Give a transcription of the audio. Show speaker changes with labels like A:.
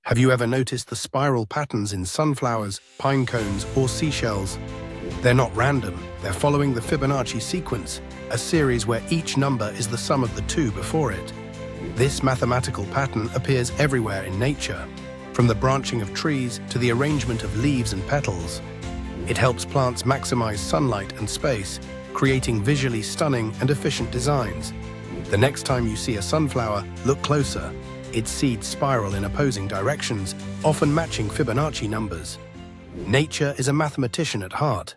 A: Have you ever noticed the spiral patterns in sunflowers, pine cones, or seashells? They're not random, they're following the Fibonacci sequence, a series where each number is the sum of the two before it. This mathematical pattern appears everywhere in nature, from the branching of trees to the arrangement of leaves and petals. It helps plants maximize sunlight and space, creating visually stunning and efficient designs. The next time you see a sunflower, look closer. Its seeds spiral in opposing directions, often matching Fibonacci numbers. Nature is a mathematician at heart.